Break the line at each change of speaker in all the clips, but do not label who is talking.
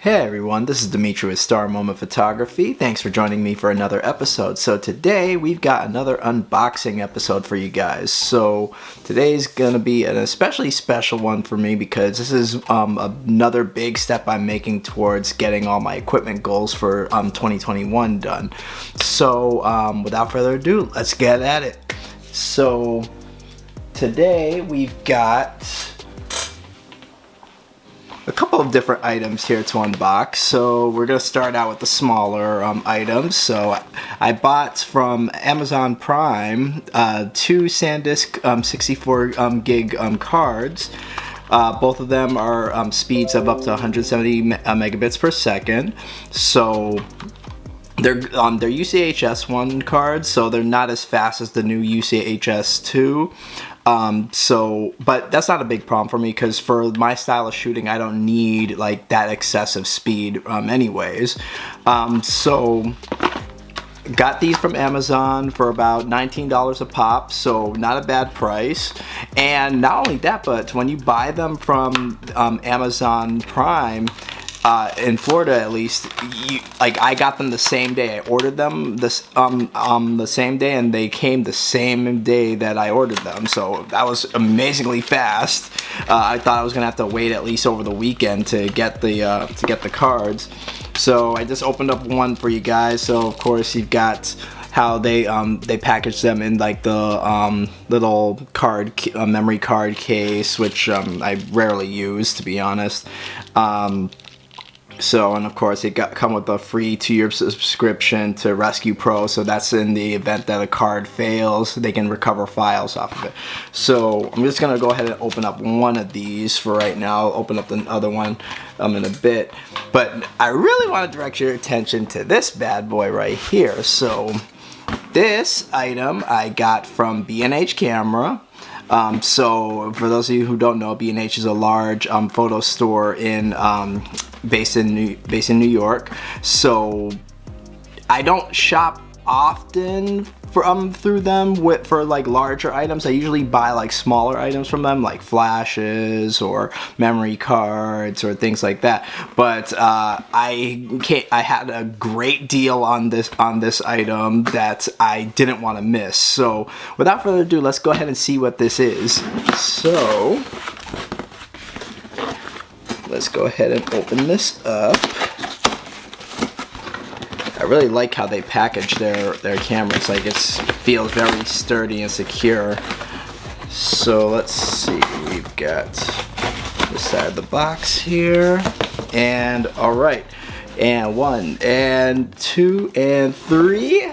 Hey everyone, this is Dimitri with Star Moment Photography. Thanks for joining me for another episode. So today we've got another unboxing episode for you guys. So today's gonna be an especially special one for me because this is another big step I'm making towards getting all my equipment goals for 2021 done. So without further ado, let's get at it. So today we've got a couple of different items here to unbox. So we're gonna start out with the smaller items. So I bought from Amazon Prime two SanDisk 64 gig cards. Both of them are speeds of up to 170 megabits per second. So they're UCHS 1 cards, so they're not as fast as the new UCHS 2. But that's not a big problem for me because for my style of shooting, I don't need like that excessive speed anyways. So got these from Amazon for about $19 a pop, so not a bad price. And not only that, but when you buy them from Amazon Prime, in Florida at least, I got them the same day. I ordered them the same day, and they came the same day that I ordered them. So that was amazingly fast. I thought I was gonna have to wait at least over the weekend to get the cards. So I just opened up one for you guys. So of course you've got how they package them in like the little memory card case, which I rarely use, to be honest. And of course it come with a free 2-year subscription to Rescue Pro, so that's in the event that a card fails, they can recover files off of it. So I'm just gonna go ahead and open up one of these for right now. I'll open up the other one in a bit, but I really want to direct your attention to this bad boy right here. So this item I got from B&H Camera. So for those of you who don't know, B&H is a large photo store based in New York. So I don't shop often through them for like larger items. I usually buy like smaller items from them, like flashes or memory cards or things like that. But I had a great deal on this item that I didn't want to miss. So without further ado, let's go ahead and see what this is. So let's go ahead and open this up. I really like how they package their cameras. Like, it feels very sturdy and secure. So let's see, we've got this side of the box here, and all right, and 1 and 2 and 3.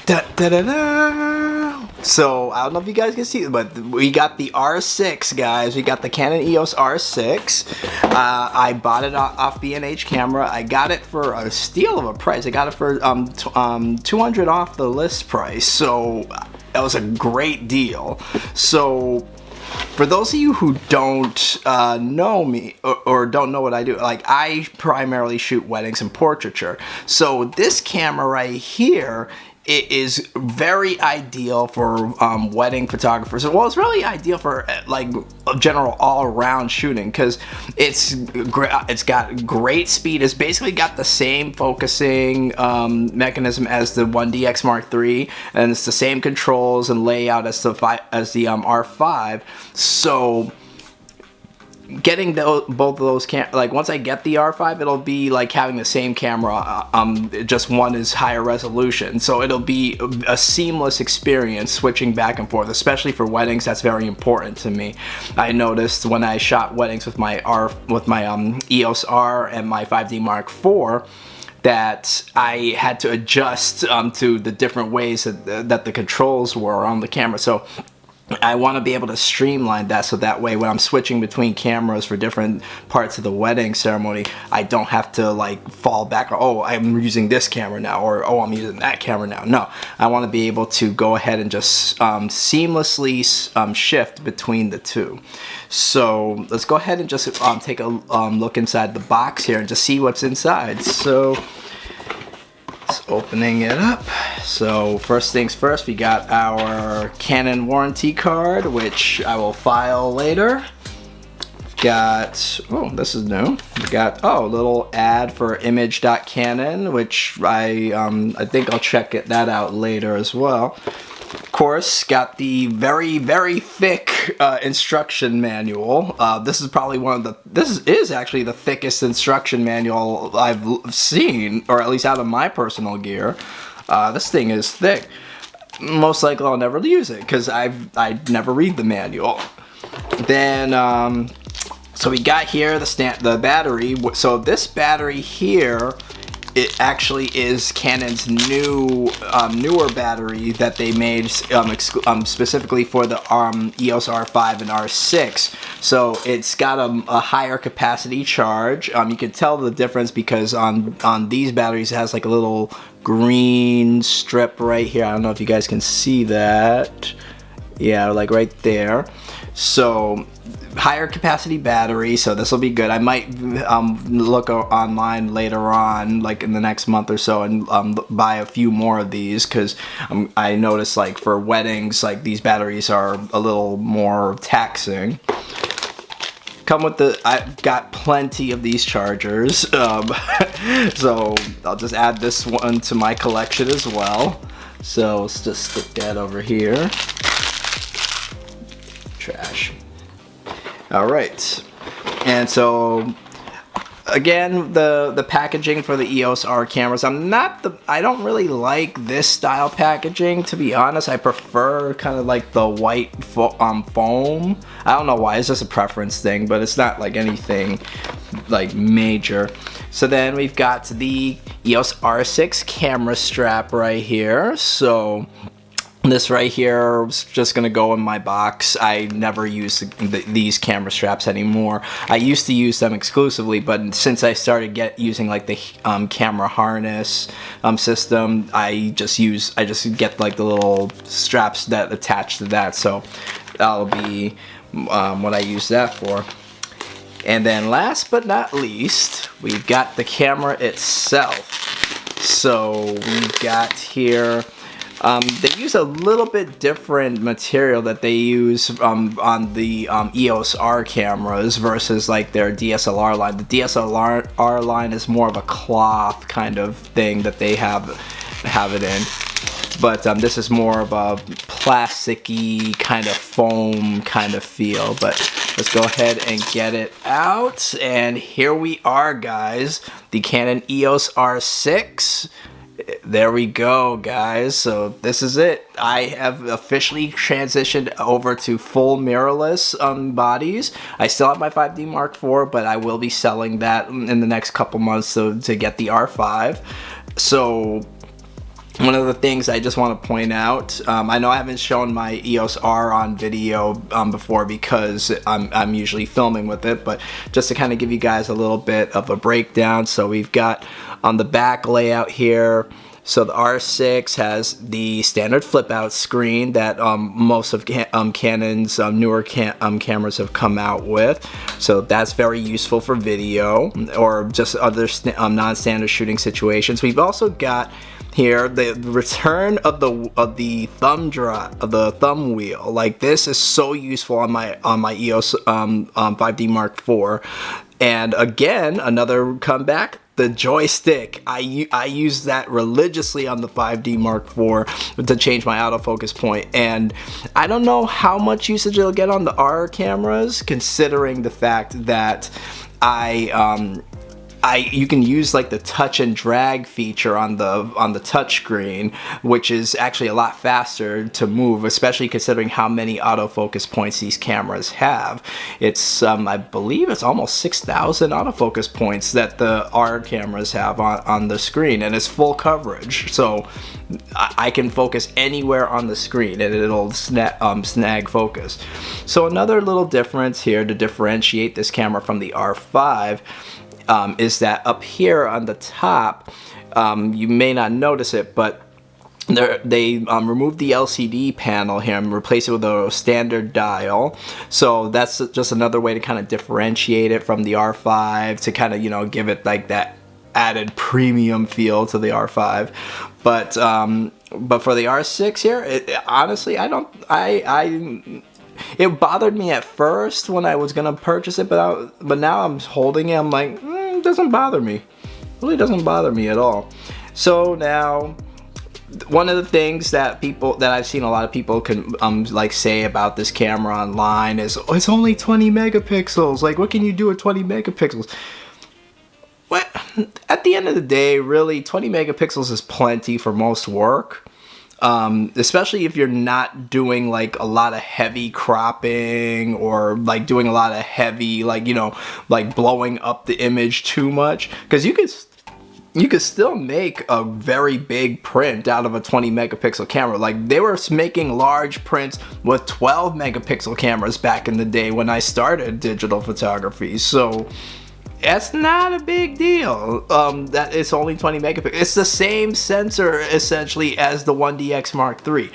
Da, da, da, da. So I don't know if you guys can see, but we got the R6, guys. We got the Canon EOS R6. I bought it off B&H Camera. I got it for a steal of a price. I got it for $200 off the list price. So that was a great deal. So for those of you who don't know me or don't know what I do, like, I primarily shoot weddings and portraiture. So this camera right here, it is very ideal for wedding photographers. Well, it's really ideal for like general all-around shooting because it's got great speed. It's basically got the same focusing mechanism as the 1DX Mark III, and it's the same controls and layout as the R5. So getting both of those like once I get the R5, it'll be like having the same camera, just one is higher resolution, so it'll be a seamless experience switching back and forth, especially for weddings. That's very important to me. I noticed when I shot weddings with my EOS R and my 5D Mark IV that I had to adjust to the different ways that the controls were on the camera. So I want to be able to streamline that, so that way when I'm switching between cameras for different parts of the wedding ceremony, I don't have to like fall back, or oh, I'm using this camera now, or oh, I'm using that camera now. No, I want to be able to go ahead and just seamlessly shift between the two. So let's go ahead and just take a look inside the box here and just see what's inside. So just opening it up. So first things first, we got our Canon warranty card, which I will file later. got, oh, this is new. We got, oh, a little ad for image.canon, which I think I'll check that out later as well. Of course, got the very, very thick instruction manual. This is probably this is actually the thickest instruction manual I've seen, or at least out of my personal gear. This thing is thick. Most likely I'll never use it, because I never read the manual. Then, so we got here the battery. So this battery here, it actually is Canon's newer battery that they made specifically for the EOS R5 and R6. So it's got a higher capacity charge. You can tell the difference because on these batteries it has like a little green strip right here. I don't know if you guys can see that. Yeah, like right there. So higher capacity battery, so this will be good. I might look online later on, like in the next month or so, and buy a few more of these, because I noticed like for weddings, like these batteries are a little more taxing. Come with I've got plenty of these chargers, so I'll just add this one to my collection as well. So let's just stick that over here. Trash. All right, and so again, the packaging for the EOS R cameras, I don't really like this style packaging, to be honest. I prefer kind of like the white foam. I don't know why, it's just a preference thing, but it's not like anything like major. So then we've got the EOS R6 camera strap right here. So this right here is just gonna go in my box. I never use these camera straps anymore. I used to use them exclusively, but since I started using like the camera harness system, I just get like the little straps that attach to that. So that'll be what I use that for. And then last but not least, we've got the camera itself. So we've got here, they use a little bit different material that they use on the EOS R cameras versus like their DSLR line. The DSLR line is more of a cloth kind of thing that they have it in. But this is more of a plasticky kind of foam kind of feel. But let's go ahead and get it out. And here we are, guys. The Canon EOS R6. There we go, guys. So this is it. I have officially transitioned over to full mirrorless bodies. I still have my 5D Mark IV, but I will be selling that in the next couple months to get the R5. So one of the things I just want to point out, I know I haven't shown my EOS R on video before because I'm usually filming with it, but just to kind of give you guys a little bit of a breakdown. So we've got on the back layout here, so the R6 has the standard flip out screen that most of Canon's newer cameras have come out with. So that's very useful for video or just other non-standard shooting situations. We've also got here the return of the thumb wheel. Like, this is so useful on my EOS 5D Mark IV. And again, another comeback, the joystick. I use that religiously on the 5D Mark IV to change my autofocus point, and I don't know how much usage it'll get on the R cameras, considering the fact that you can use like the touch and drag feature on the touch screen, which is actually a lot faster to move, especially considering how many autofocus points these cameras have. It's I believe it's almost 6,000 autofocus points that the R cameras have on the screen, and it's full coverage. So I can focus anywhere on the screen and it'll snag focus. So another little difference here to differentiate this camera from the R5 is that up here on the top, you may not notice it, but they removed the LCD panel here and replaced it with a standard dial. So that's just another way to kind of differentiate it from the R5, to kind of, you know, give it like that added premium feel to the R5. But for the R6 here, honestly, it bothered me at first when I was gonna purchase it, but now I'm holding it, I'm like, it doesn't bother me. It really doesn't bother me at all. So now, one of the things that I've seen a lot of people can like say about this camera online is, oh, it's only 20 megapixels. Like, what can you do with 20 megapixels? Well, at the end of the day, really, 20 megapixels is plenty for most work. Especially if you're not doing like a lot of heavy cropping or like doing a lot of heavy, like, you know, like blowing up the image too much, because you could still make a very big print out of a 20 megapixel camera. Like, they were making large prints with 12 megapixel cameras back in the day when I started digital photography. So that's not a big deal, that it's only 20 megapixels. It's the same sensor essentially as the 1DX Mark III.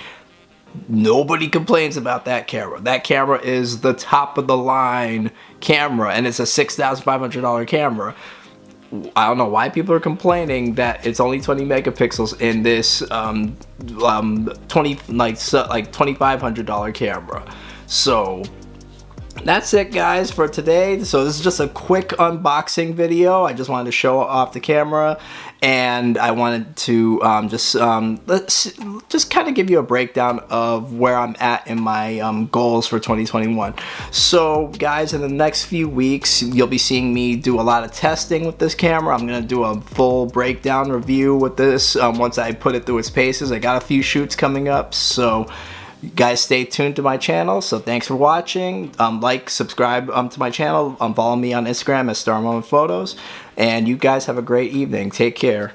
Nobody complains about that camera. That camera is the top of the line camera, and it's a $6,500 camera. I don't know why people are complaining that it's only 20 megapixels in this $2,500 camera. So that's it, guys, for today. So this is just a quick unboxing video. I just wanted to show off the camera, and I wanted to just kind of give you a breakdown of where I'm at in my goals for 2021. So guys, in the next few weeks, you'll be seeing me do a lot of testing with this camera. I'm gonna do a full breakdown review with this once I put it through its paces. I got a few shoots coming up, so you guys stay tuned to my channel. So thanks for watching. Like, subscribe to my channel. Follow me on Instagram at Star Moment Photos. And you guys have a great evening. Take care.